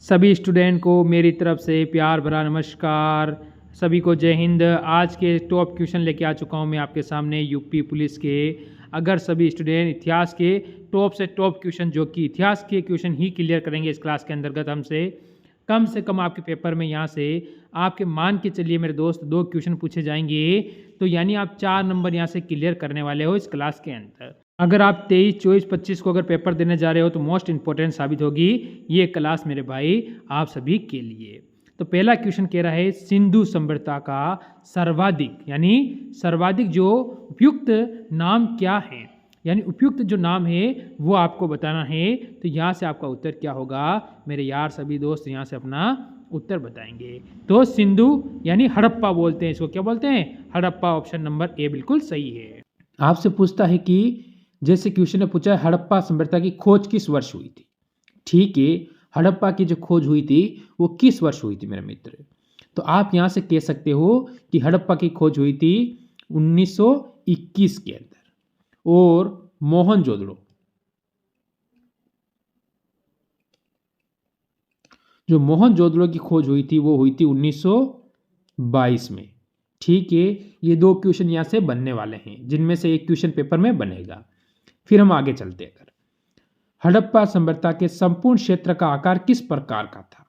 सभी स्टूडेंट को मेरी तरफ से प्यार भरा नमस्कार। सभी को जय हिंद। आज के टॉप क्वेश्चन लेके आ चुका हूँ मैं आपके सामने यूपी पुलिस के। अगर सभी स्टूडेंट इतिहास के टॉप से टॉप क्वेश्चन, जो कि इतिहास के क्वेश्चन ही क्लियर करेंगे इस क्लास के अंतर्गत हमसे, कम से कम आपके पेपर में यहाँ से आपके मान के चलिए मेरे दोस्त 2 क्वेश्चन पूछे जाएंगे, तो यानी आप 4 नंबर यहाँ से क्लियर करने वाले हो इस क्लास के अंदर। अगर आप 23, 24, 25 को अगर पेपर देने जा रहे हो तो मोस्ट इंपॉर्टेंट साबित होगी ये क्लास मेरे भाई आप सभी के लिए। तो पहला क्वेश्चन कह रहा है सिंधु सभ्यता का सर्वाधिक यानी सर्वाधिक जो उपयुक्त नाम क्या है, यानी उपयुक्त जो नाम है वो आपको बताना है। तो यहाँ से आपका उत्तर क्या होगा मेरे यार सभी दोस्त, यहाँ से अपना उत्तर बताएंगे। तो सिंधु यानी हड़प्पा बोलते हैं इसको, क्या बोलते हैं, हड़प्पा। ऑप्शन नंबर ए बिल्कुल सही है। आपसे पूछता है कि जैसे क्वेश्चन ने पूछा है हड़प्पा सभ्यता की खोज किस वर्ष हुई थी। ठीक है, हड़प्पा की जो खोज हुई थी वो किस वर्ष हुई थी मेरे मित्र। तो आप यहां से कह सकते हो कि हड़प्पा की खोज हुई थी 1921 के अंदर। और मोहनजोदड़ो, जो मोहनजोदड़ो की खोज हुई थी वो हुई थी 1922 में। ठीक है, ये 2 क्वेश्चन यहां से बनने वाले हैं जिनमें से एक क्वेश्चन पेपर में बनेगा। फिर हम आगे चलते हैं। हड़प्पा सभ्यता के संपूर्ण क्षेत्र का आकार किस प्रकार का था।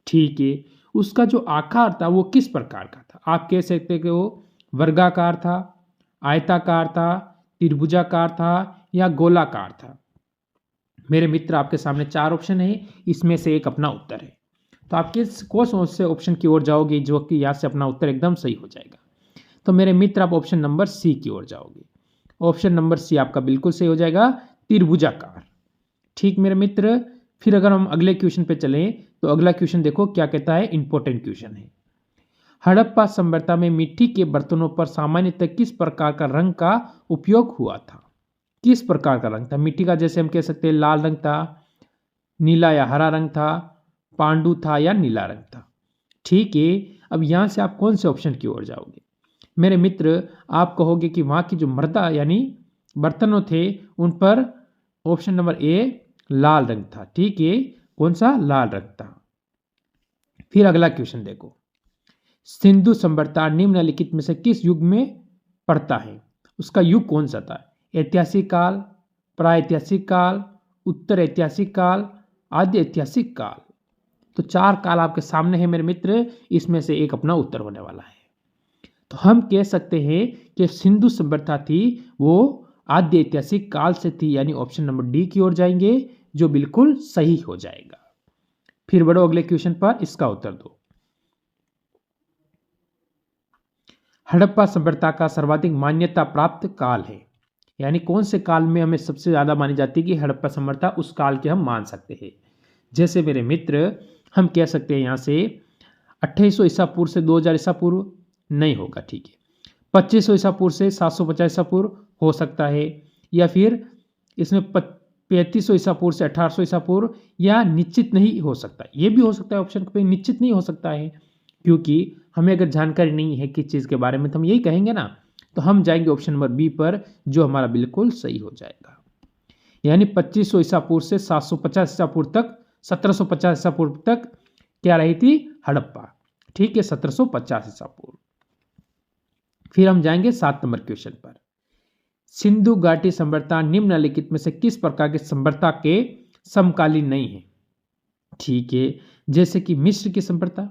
ठीक है, उसका जो आकार था वो किस प्रकार का था। आप कह सकते हैं कि वो वर्गाकार था, आयताकार था, त्रिभुजाकार था या गोलाकार था। मेरे मित्र आपके सामने 4 ऑप्शन है, इसमें से एक अपना उत्तर है। तो आप किस कौन से ऑप्शन की ओर जाओगे जो कि यहाँ से अपना उत्तर एकदम सही हो जाएगा। तो मेरे मित्र आप ऑप्शन नंबर सी की ओर जाओगे। ऑप्शन नंबर सी आपका बिल्कुल सही हो जाएगा, त्रिभुजाकार। ठीक मेरे मित्र, फिर अगर हम अगले क्वेश्चन पे चलें तो अगला क्वेश्चन देखो क्या कहता है, इंपॉर्टेंट क्वेश्चन है। हड़प्पा सभ्यता में मिट्टी के बर्तनों पर सामान्यतः किस प्रकार का रंग का उपयोग हुआ था। किस प्रकार का रंग था मिट्टी का, जैसे हम कह सकते हैं लाल रंग था, नीला या हरा रंग था, पांडु था या नीला रंग था। ठीक है, अब यहां से आप कौन से ऑप्शन की ओर जाओगे मेरे मित्र। आप कहोगे कि वहां की जो मर्दा यानी बर्तनों थे उन पर ऑप्शन नंबर ए लाल रंग था। ठीक है, कौन सा, लाल रंग था। फिर अगला क्वेश्चन देखो, सिंधु सभ्यता निम्नलिखित में से किस युग में पड़ता है। उसका युग कौन सा था, ऐतिहासिक काल, प्रागैतिहासिक काल, उत्तर ऐतिहासिक काल, आद्य ऐतिहासिक काल। तो 4 काल आपके सामने है मेरे मित्र, इसमें से एक अपना उत्तर होने वाला है। तो हम कह सकते हैं कि सिंधु सभ्यता थी वो आद्य ऐतिहासिक काल से थी, यानी ऑप्शन नंबर डी की ओर जाएंगे जो बिल्कुल सही हो जाएगा। फिर बढ़ो अगले क्वेश्चन पर, इसका उत्तर दो। हड़प्पा सभ्यता का सर्वाधिक मान्यता प्राप्त काल है, यानी कौन से काल में हमें सबसे ज्यादा मानी जाती है कि हड़प्पा सभ्यता, उस काल के हम मान सकते हैं। जैसे मेरे मित्र हम कह सकते हैं यहां से 2800 ईसा पूर्व से 2000 ईसा पूर्व नहीं होगा। ठीक है, 2500 ईसा पूर्व से 750 ईसा पूर्व हो सकता है, या फिर इसमें 3500 ईसा पूर्व से 1800 ईसा पूर्व, या निश्चित नहीं हो सकता। ये भी हो सकता है, ऑप्शन पे निश्चित नहीं हो सकता है, क्योंकि हमें अगर जानकारी नहीं है किस चीज़ के बारे में तो हम यही कहेंगे ना। तो हम जाएंगे ऑप्शन नंबर बी पर जो हमारा बिल्कुल सही हो जाएगा, यानी 2500 ईसा पूर्व से 750 ईसा पूर्व तक, 1750 ईसा पूर्व तक क्या रही थी, हड़प्पा। ठीक है, 1750 ईसा पूर्व। फिर हम जाएंगे 7 नंबर क्वेश्चन पर। सिंधु घाटी सभ्यता निम्नलिखित में से किस प्रकार की सभ्यता के समकालीन नहीं है। ठीक है, जैसे कि मिस्र की सभ्यता,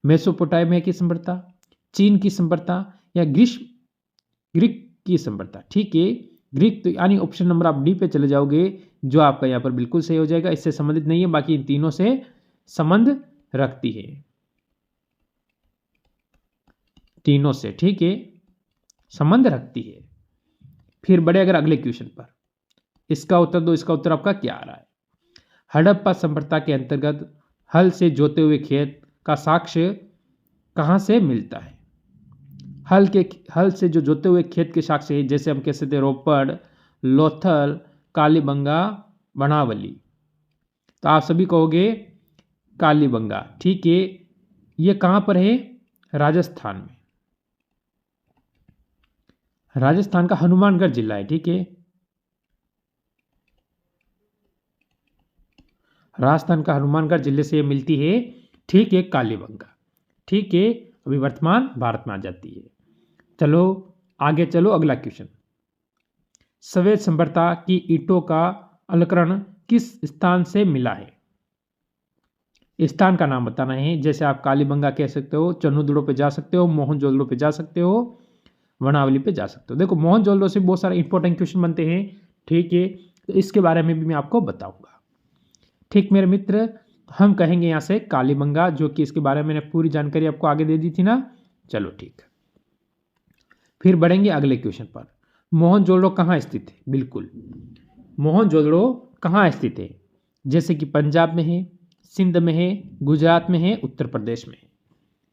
मेसोपोटामिया की सभ्यता, चीन की सभ्यता या ग्रीक की सभ्यता। ठीक है, ग्रीक तो यानी ऑप्शन नंबर आप डी पे चले जाओगे जो आपका यहाँ पर बिल्कुल सही हो जाएगा। इससे संबंधित नहीं है, बाकी इन तीनों से संबंध रखती है, तीनों से। ठीक है, संबंध रखती है। फिर बढ़े अगर अगले क्वेश्चन पर, इसका उत्तर दो। इसका उत्तर आपका क्या आ रहा है। हड़प्पा सभ्यता के अंतर्गत हल से जोते हुए खेत का साक्ष्य कहाँ से मिलता है। हल से जो जोते हुए खेत के साक्ष्य है, जैसे हम कह सकते हैं रोपड़, लोथल, कालीबंगा, बनावली। तो आप सभी कहोगे कालीबंगा। ठीक है, ये कहाँ पर है, राजस्थान में। राजस्थान का हनुमानगढ़ जिला है। ठीक है, राजस्थान का हनुमानगढ़ जिले से ये मिलती है। ठीक है, कालीबंगा। ठीक है, अभी वर्तमान भारत में आ जाती है। चलो आगे चलो, अगला क्वेश्चन। सफेद सभ्यता की ईंटों का अलंकरण किस स्थान से मिला है? स्थान का नाम बताना है। जैसे आप कालीबंगा कह सकते हो, चन्नूदड़ो पे जा सकते हो, मोहनजोदड़ो पे जा सकते हो, वनावली पे जा सकते हो। देखो मोहनजोदड़ो से बहुत सारे इंपॉर्टेंट क्वेश्चन बनते हैं। ठीक है, तो इसके बारे में भी मैं आपको बताऊंगा। ठीक मेरे मित्र, हम कहेंगे यहाँ से कालीबंगा, जो कि इसके बारे में मैंने पूरी जानकारी आपको आगे दे दी थी ना। चलो ठीक, फिर बढ़ेंगे अगले क्वेश्चन पर। मोहनजोदड़ो कहाँ स्थित है? बिल्कुल, मोहनजोदड़ो कहाँ स्थित है? जैसे कि पंजाब में है, सिंध में है, गुजरात में है, उत्तर प्रदेश में है।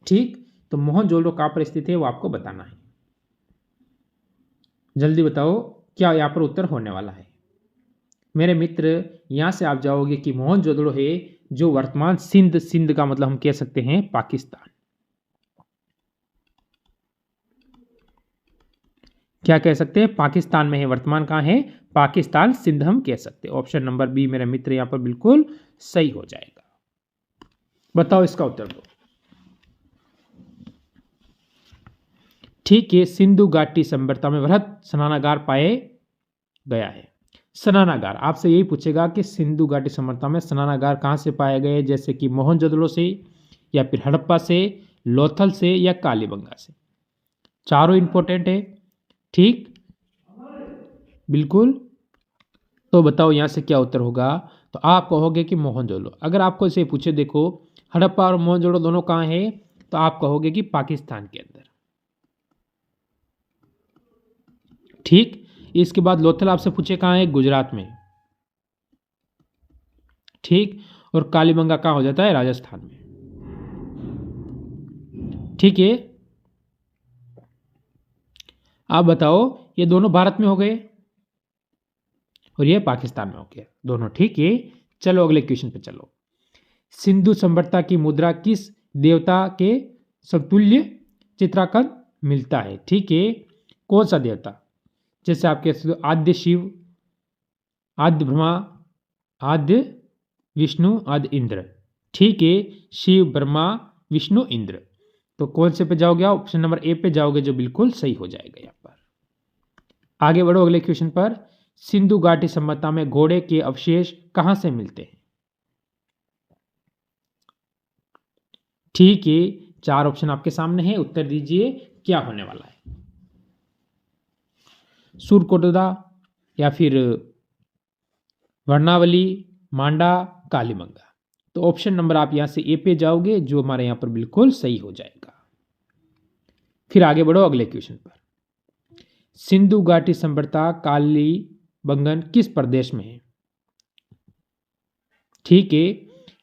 ठीक, तो मोहनजोदड़ो कहाँ पर स्थित है वो आपको बताना है। जल्दी बताओ क्या यहाँ पर उत्तर होने वाला है। मेरे मित्र, यहाँ से आप जाओगे कि मोहनजोदड़ो है जो वर्तमान सिंध का मतलब हम कह सकते हैं पाकिस्तान। क्या कह सकते हैं? पाकिस्तान में है। वर्तमान कहाँ है? पाकिस्तान, सिंध हम कह सकते हैं। ऑप्शन नंबर बी मेरे मित्र यहाँ पर बिल्कुल सही हो जाएगा। बताओ इसका उत्तर दो। ठीक है, सिंधु घाटी सभ्यता में बृहत स्नानागार पाए गया है। स्नानागार आपसे यही पूछेगा कि सिंधु घाटी सभ्यता में स्नानागार कहाँ से पाए गए, जैसे कि मोहनजोदड़ो से, या फिर हड़प्पा से, लोथल से, या कालीबंगा से। चारों इंपॉर्टेंट है। ठीक, बिल्कुल। तो बताओ यहाँ से क्या उत्तर होगा? तो आप कहोगे कि मोहनजोदड़ो। अगर आपको इसे पूछे, देखो हड़प्पा और मोहनजोदड़ो दोनों कहाँ है, तो आप कहोगे कि पाकिस्तान के अंदर। ठीक, इसके बाद लोथल आपसे पूछे कहाँ है? गुजरात में। ठीक, और कालीबंगा कहाँ हो जाता है? राजस्थान में। ठीक है, आप बताओ ये दोनों भारत में हो गए और ये पाकिस्तान में हो गया दोनों। ठीक है, चलो अगले क्वेश्चन पे चलो। सिंधु सभ्यता की मुद्रा किस देवता के समतुल्य चित्रांकन मिलता है? ठीक है, कौन सा देवता? जैसे आप कह सकते हो आद्य शिव, आद्य ब्रह्मा, आद्य विष्णु, आद्य इंद्र। ठीक है, शिव, ब्रह्मा, विष्णु, इंद्र। तो कौन से पे जाओगे? ऑप्शन नंबर ए पे जाओगे, जो बिल्कुल सही हो जाएगा। यहाँ पर आगे बढ़ो अगले क्वेश्चन पर। सिंधु घाटी सभ्यता में घोड़े के अवशेष कहां से मिलते हैं? ठीक है, चार ऑप्शन आपके सामने है, उत्तर दीजिए क्या होने वाला है। सुरकोटदा, या फिर वर्णावली, मांडा, कालीबंगा। तो ऑप्शन नंबर आप यहां से ए पे जाओगे, जो हमारे यहां पर बिल्कुल सही हो जाएगा। फिर आगे बढ़ो अगले क्वेश्चन पर। सिंधु घाटी सभ्यता कालीबंगन किस प्रदेश में है? ठीक है,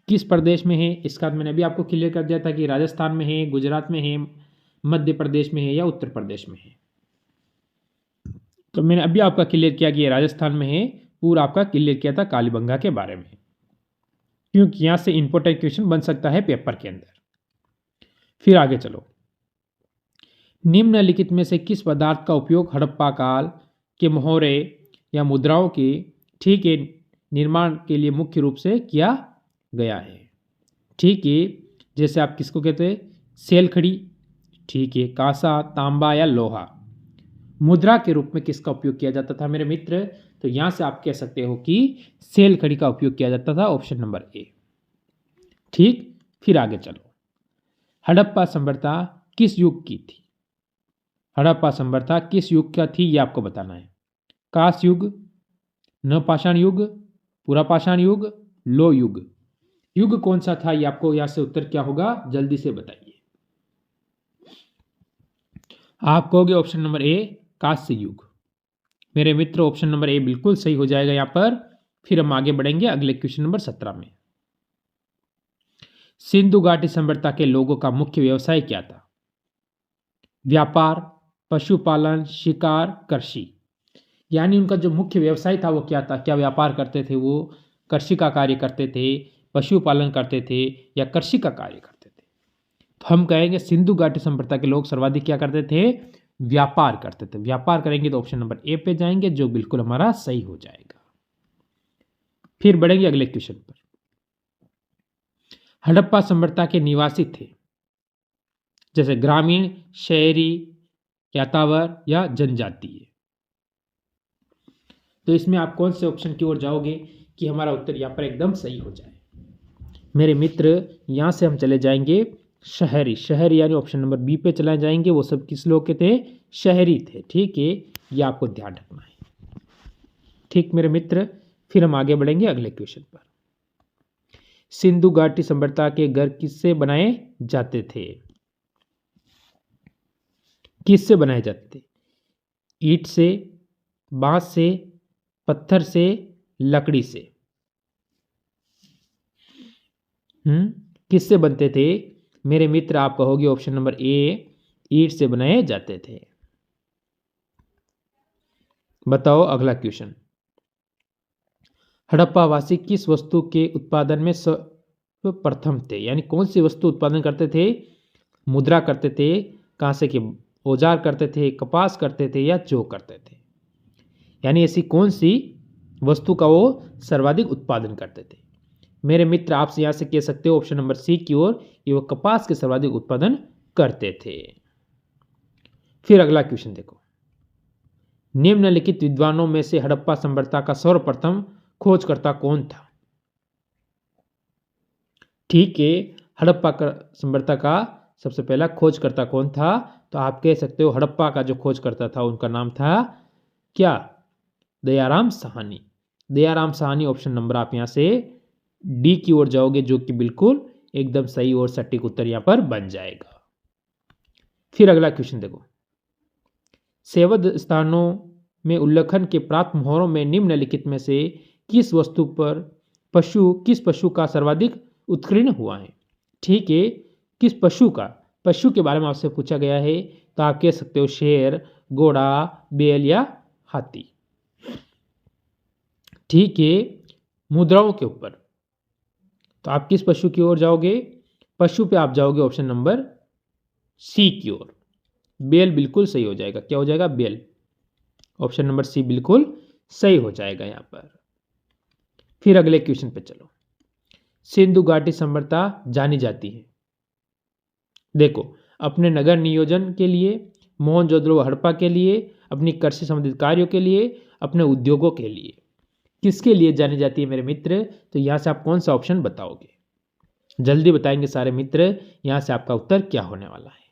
किस प्रदेश में है? इसका मैंने अभी आपको क्लियर कर दिया था कि राजस्थान में है, गुजरात में है, मध्य प्रदेश में है, या उत्तर प्रदेश में है। तो मैंने अभी आपका क्लियर किया कि ये राजस्थान में है। पूरा आपका क्लियर किया था कालीबंगा के बारे में, क्योंकि यहां से इंपॉर्टेंट क्वेश्चन बन सकता है पेपर के अंदर। फिर आगे चलो। निम्नलिखित में से किस पदार्थ का उपयोग हड़प्पा काल के मोहरे या मुद्राओं के ठीक है निर्माण के लिए मुख्य रूप से किया गया है? ठीक है, जैसे आप किसको कहते हैं? सेलखड़ी। ठीक है, कांसा, तांबा, या लोहा। मुद्रा के रूप में किसका उपयोग किया जाता था मेरे मित्र? तो यहां से आप कह सकते हो कि सेलखड़ी का उपयोग किया जाता था। Option number A. ठीक, फिर आगे चलो। हड़प्पा सभ्यता किस युग की थी? हड़प्पा सभ्यता किस युग का थी ये आपको बताना है। कांस युग, नवपाषाण युग, पुरापाषाण युग, लो युग। युग कौन सा था ये आपको यहां से उत्तर क्या होगा, जल्दी से बताइए। आप कहोगे ऑप्शन नंबर ए, कांस्य युग। मेरे मित्र, ऑप्शन नंबर ए बिल्कुल सही हो जाएगा यहाँ पर। फिर हम आगे बढ़ेंगे अगले क्वेश्चन नंबर 17 में। सिंधु घाटी सभ्यता के लोगों का मुख्य व्यवसाय क्या था? व्यापार, पशुपालन, शिकार, कृषि। यानी उनका जो मुख्य व्यवसाय था वो क्या था? क्या व्यापार करते थे वो, कृषि का कार्य करते थे, पशुपालन करते थे, या कृषि का कार्य करते थे? तो हम कहेंगे सिंधु घाटी सभ्यता के लोग सर्वाधिक क्या करते थे? व्यापार करते थे। व्यापार करेंगे तो ऑप्शन नंबर ए पे जाएंगे, जो बिल्कुल हमारा सही हो जाएगा। फिर बढ़ेंगे अगले क्वेश्चन पर। हड़प्पा सभ्यता के निवासी थे, जैसे ग्रामीण, शहरी, यातावर या जनजातीय। तो इसमें आप कौन से ऑप्शन की ओर जाओगे कि हमारा उत्तर यहाँ पर एकदम सही हो जाए? मेरे मित्र, यहाँ से हम चले जाएंगे शहरी। शहरी यानी ऑप्शन नंबर बी पे चले जाएंगे। वो सब किस लोग के थे? शहरी थे। ठीक है, ये आपको ध्यान रखना है। ठीक मेरे मित्र, फिर हम आगे बढ़ेंगे अगले क्वेश्चन पर। सिंधु घाटी सभ्यता के घर किससे बनाए जाते थे? किससे बनाए जाते थे? ईंट से, बांस से, पत्थर से, लकड़ी से? किससे बनते थे? मेरे मित्र, आप कहोगे ऑप्शन नंबर ए, ईंट से बनाए जाते थे। बताओ अगला क्वेश्चन। हड़प्पावासी किस वस्तु के उत्पादन में सर्वप्रथम थे? यानी कौन सी वस्तु उत्पादन करते थे? मुद्रा करते थे, कांसे के औजार करते थे, कपास करते थे या जौ करते थे? यानी ऐसी कौन सी वस्तु का वो सर्वाधिक उत्पादन करते थे? मेरे मित्र, आपसे यहां से कह सकते हो ऑप्शन नंबर सी की ओर, ये वो कपास के सर्वाधिक उत्पादन करते थे। फिर अगला क्वेश्चन देखो। निम्नलिखित विद्वानों में से हड़प्पा सभ्यता का सर्वप्रथम खोजकर्ता कौन था? ठीक है, हड़प्पा सभ्यता का सबसे पहला खोजकर्ता कौन था? तो आप कह सकते हो हड़प्पा का जो खोजकर्ता था उनका नाम था क्या? दयाराम साहनी। दयाराम साहनी, ऑप्शन नंबर आप यहां से डी की ओर जाओगे, जो कि बिल्कुल एकदम सही और सटीक उत्तर यहां पर बन जाएगा। फिर अगला क्वेश्चन देखो। सेवद स्थानों में उल्लेखन के प्राप्त मोहरों में निम्नलिखित में से किस वस्तु पर किस पशु का सर्वाधिक उत्कीर्ण हुआ है? ठीक है, किस पशु का? पशु के बारे में आपसे पूछा गया है, तो आप कह सकते हो शेर, घोड़ा, बैल या हाथी। ठीक है, मुद्राओं के ऊपर तो आप किस पशु की ओर जाओगे? पशु पे आप जाओगे ऑप्शन नंबर सी की ओर। बैल बिल्कुल सही हो जाएगा। क्या हो जाएगा? बैल। ऑप्शन नंबर सी बिल्कुल सही हो जाएगा यहां पर। फिर अगले क्वेश्चन पे चलो। सिंधु घाटी सभ्यता जानी जाती है, देखो, अपने नगर नियोजन के लिए, मोहनजोदड़ो हड़प्पा के लिए, अपनी कृषि संबंधित कार्यों के लिए, अपने उद्योगों के लिए। किसके लिए जानी जाती है मेरे मित्र? तो यहां से आप कौन सा ऑप्शन बताओगे? जल्दी बताएंगे सारे मित्र, यहां से आपका उत्तर क्या होने वाला है।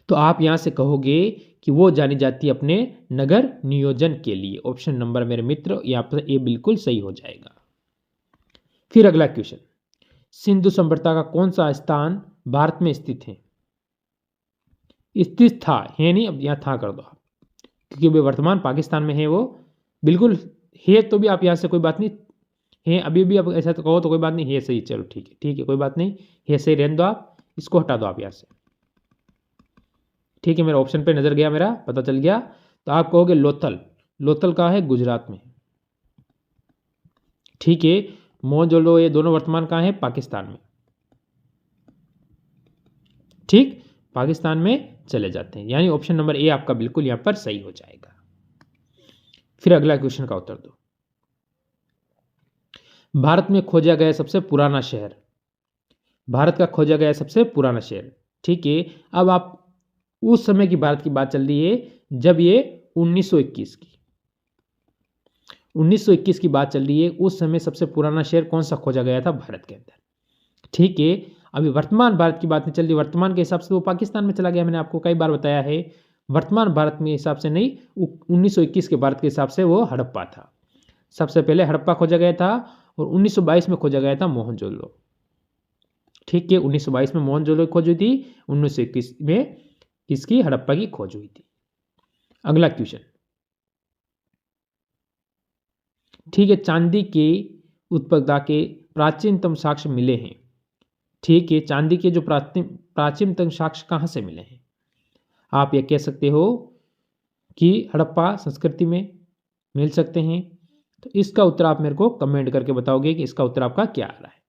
तो आप यहां से कहोगे कि वो जानी जाती है अपने नगर नियोजन के लिए। ऑप्शन नंबर मेरे मित्र यहां पर ए बिल्कुल सही हो जाएगा। फिर अगला क्वेश्चन। सिंधु सभ्यता का कौन सा स्थान भारत में स्थित है? स्थित था है नहीं, अब यहां था कर दो आप, क्योंकि वे वर्तमान पाकिस्तान में है। वो बिल्कुल है तो भी आप यहां से कोई बात नहीं है, अभी भी आप ऐसा तो कहो तो कोई बात नहीं है सही। चलो ठीक है, ठीक है, कोई बात नहीं है सही, रहने दो आप, इसको हटा दो आप यहां से। ठीक है, मेरा ऑप्शन पे नजर गया, मेरा पता चल गया। तो आप कहोगे लोथल। लोथल कहाँ है? गुजरात में। ठीक है, मोहनजोदड़ो ये दोनों वर्तमान कहाँ है? पाकिस्तान में। ठीक, पाकिस्तान में चले जाते हैं, यानी ऑप्शन नंबर ए आपका बिल्कुल यहां पर सही हो जाएगा। फिर अगला क्वेश्चन का उत्तर दो। भारत में खोजा गया सबसे पुराना शहर। भारत का खोजा गया सबसे पुराना शहर। ठीक है, अब आप उस समय की भारत की बात चल रही है जब ये 1921 की बात चल रही है। उस समय सबसे पुराना शहर कौन सा खोजा गया था भारत के अंदर? ठीक है, अभी वर्तमान भारत की बात नहीं चल रही। वर्तमान के हिसाब से वो पाकिस्तान में चला गया। मैंने आपको कई बार बताया है, वर्तमान भारत के हिसाब से नहीं, 1921 के भारत के हिसाब से वो हड़प्पा था। सबसे पहले हड़प्पा खोजा गया था और 1922 में खोजा गया था मोहनजोदड़ो। ठीक है, 1922 में मोहनजोदड़ो की खोज हुई थी, 1921 में किसकी? हड़प्पा की खोज हुई थी। अगला क्वेश्चन। ठीक है, चांदी की उत्पत्ति के प्राचीनतम साक्ष्य मिले हैं। ठीक है, चांदी के जो प्राचीनतम साक्ष्य कहाँ से मिले हैं? आप ये कह सकते हो कि हड़प्पा संस्कृति में मिल सकते हैं। तो इसका उत्तर आप मेरे को कमेंट करके बताओगे कि इसका उत्तर आपका क्या आ रहा है।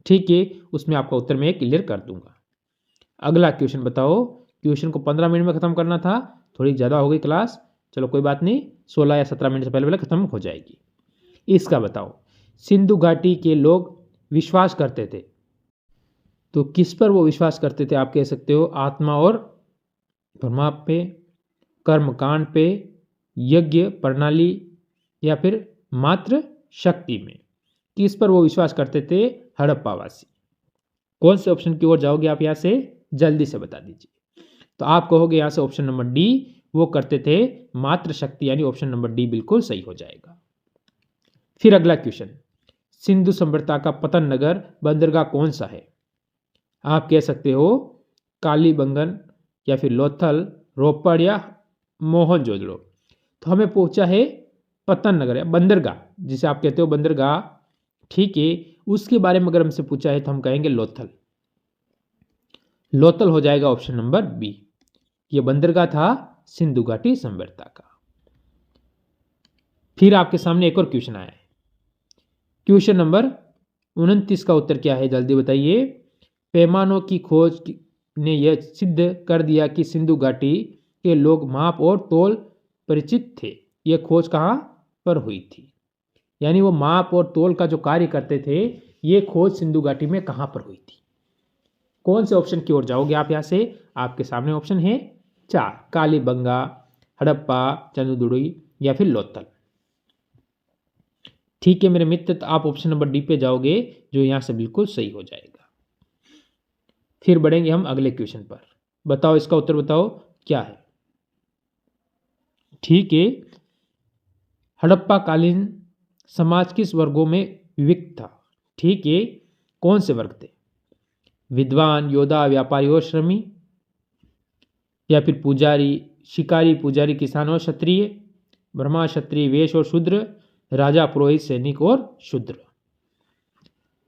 ठीक है, उसमें आपका उत्तर मैं क्लियर कर दूंगा। अगला क्वेश्चन बताओ। क्वेश्चन को 15 मिनट में खत्म करना था, थोड़ी ज़्यादा हो गई क्लास, चलो कोई बात नहीं, 16 या 17 मिनट से पहले पहले खत्म हो जाएगी। इसका बताओ। सिंधु घाटी के लोग विश्वास करते थे। तो किस पर वो विश्वास करते थे आप कह सकते हो, आत्मा और परमात्मा पे, कर्मकांड पे, यज्ञ प्रणाली या फिर मात्र शक्ति में। किस पर वो विश्वास करते थे, हड़प्पावासी। कौन से ऑप्शन की ओर जाओगे आप यहाँ से, जल्दी से बता दीजिए। तो आप कहोगे यहाँ से ऑप्शन नंबर डी, वो करते थे मात्र शक्ति, यानी ऑप्शन नंबर डी बिल्कुल सही हो जाएगा। फिर अगला क्वेश्चन, सिंधु सभ्यता का पतन नगर बंदरगाह कौन सा है। आप कह सकते हो कालीबंगन या फिर लोथल, रोपड़ या मोहनजोदड़ो। तो हमें पूछा है पतन नगर या बंदरगाह, जिसे आप कहते हो बंदरगाह, ठीक है, उसके बारे में अगर हमसे पूछा है तो हम कहेंगे लोथल। लोथल हो जाएगा ऑप्शन नंबर बी। यह बंदरगाह था सिंधु घाटी सभ्यता का। फिर आपके सामने एक और क्वेश्चन आया है, क्वेश्चन नंबर 29 का उत्तर क्या है, जल्दी बताइए। पैमानों की खोज ने यह सिद्ध कर दिया कि सिंधु घाटी के लोग माप और तोल परिचित थे। यह खोज कहाँ पर हुई थी, यानी वो माप और तोल का जो कार्य करते थे, ये खोज सिंधु घाटी में कहाँ पर हुई थी। कौन से ऑप्शन की ओर जाओगे आप यहाँ से, आपके सामने ऑप्शन है 4, कालीबंगा, हड़प्पा, चंद्रदुर्गी या फिर लोथल। ठीक है मेरे मित्र, तो आप ऑप्शन नंबर डी पे जाओगे, जो यहाँ से बिल्कुल सही हो जाएगा। फिर बढ़ेंगे हम अगले क्वेश्चन पर। बताओ इसका उत्तर बताओ क्या है। ठीक है, हड़प्पा कालीन समाज किस वर्गों में विभक्त था। ठीक है, कौन से वर्ग थे, विद्वान, योद्धा, व्यापारी और श्रमी, या फिर पुजारी, शिकारी, पुजारी, किसान और क्षत्रिय, ब्रह्मा, क्षत्रिय, वैश्य और शूद्र, राजा, पुरोहित, सैनिक और शूद्र।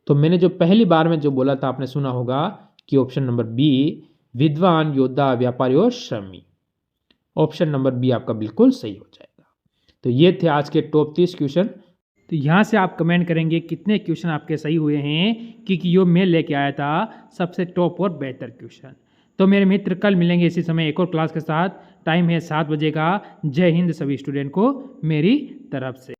तो मैंने जो पहली बार में जो बोला था आपने सुना होगा कि ऑप्शन नंबर बी, विद्वान, योद्धा, व्यापारी और श्रमी। ऑप्शन नंबर बी आपका बिल्कुल सही हो जाएगा। तो ये थे आज के टॉप 30 क्वेश्चन। तो यहाँ से आप कमेंट करेंगे कितने क्वेश्चन आपके सही हुए हैं, क्योंकि यो मैं लेके आया था सबसे टॉप और बेहतर क्वेश्चन। तो मेरे मित्र, कल मिलेंगे इसी समय एक और क्लास के साथ। टाइम है 7 बजे का। जय हिंद सभी स्टूडेंट को मेरी तरफ से।